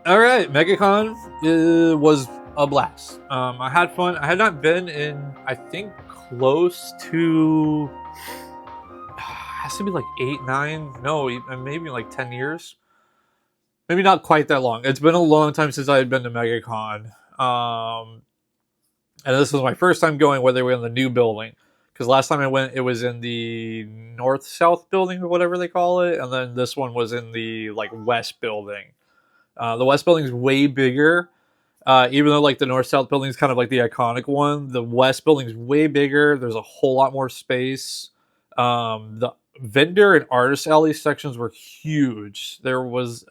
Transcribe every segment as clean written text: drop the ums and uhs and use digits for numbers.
All right, Megacon was a blast. I had fun. I had not been in, I think, close to has to be like 8, 9, no, maybe like 10 years. Maybe not quite that long. It's been a long time since I had been to Megacon. And this was my first time going, whether we were in the new building. Because last time I went, it was in the north-south building or whatever they call it, and then this one was in the like west building. The west building is way bigger. Even though like the north-south building is kind of like the iconic one, the west building is way bigger. There's a whole lot more space. The vendor and artist alley sections were huge. There was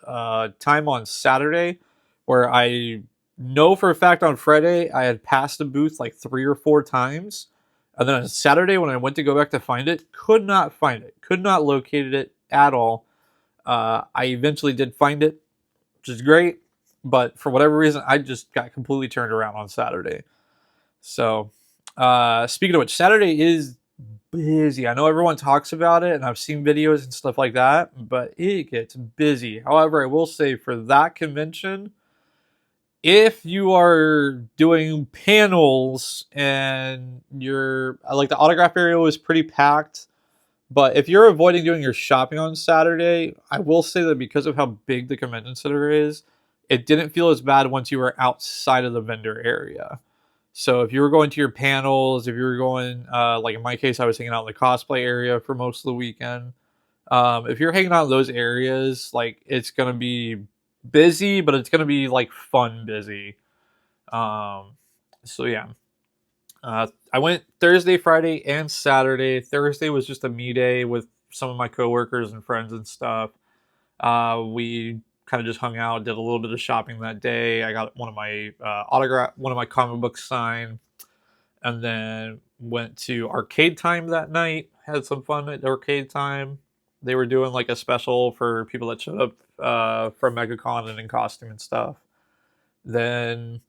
time on Saturday where I know for a fact on Friday I had passed the booth like 3 or 4 times. And then on Saturday when I went to go back to find it, could not find it. Could not locate it at all. I eventually did find it, which is great. But for whatever reason, I just got completely turned around on Saturday. So, speaking of which, Saturday is busy. I know everyone talks about it, and I've seen videos and stuff like that, but it gets busy. However, I will say for that convention, if you are doing panels and you're like the autograph area was pretty packed, but if you're avoiding doing your shopping on Saturday, I will say that because of how big the convention center is, it didn't feel as bad once you were outside of the vendor area. So if you were going to your panels, if you were going, like in my case, I was hanging out in the cosplay area for most of the weekend. If you're hanging out in those areas, like it's gonna be busy, but it's gonna be like fun busy. So yeah, I went Thursday, Friday, and Saturday. Thursday was just a me day with some of my coworkers and friends and stuff. We kind of just hung out, did a little bit of shopping that day. I got one of my comic books signed, and then went to Arcade Time that night. Had some fun at Arcade Time. They were doing like a special for people that showed up from Megacon and in costume and stuff. Then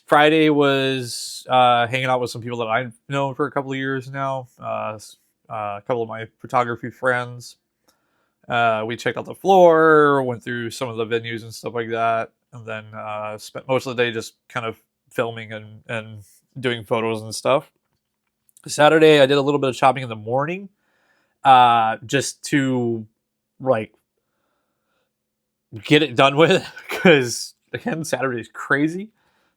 Friday was hanging out with some people that I've known for a couple of years now. A couple of my photography friends. We checked out the floor, went through some of the venues and stuff like that, and then spent most of the day just kind of filming and doing photos and stuff. Saturday, I did a little bit of shopping in the morning, just to like get it done with, because again, Saturday is crazy.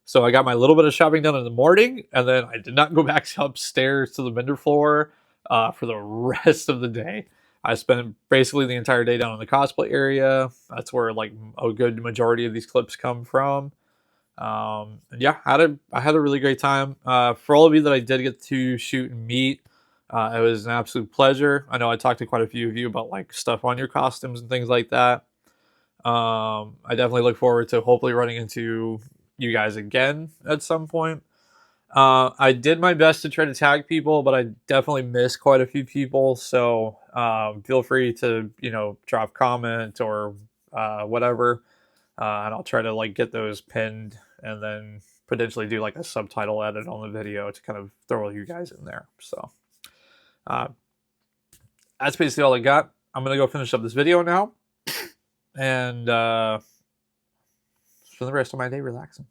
So I got my little bit of shopping done in the morning, and then I did not go back upstairs to the vendor floor for the rest of the day. I spent basically the entire day down in the cosplay area. That's where like a good majority of these clips come from. And yeah, I had a really great time. For all of you that I did get to shoot and meet, it was an absolute pleasure. I know I talked to quite a few of you about like stuff on your costumes and things like that. I definitely look forward to hopefully running into you guys again at some point. I did my best to try to tag people, but I definitely missed quite a few people. So feel free to drop comment or whatever, and I'll try to like get those pinned and then potentially do like a subtitle edit on the video to kind of throw you guys in there. So that's basically all I got. I'm gonna go finish up this video now and spend the rest of my day relaxing.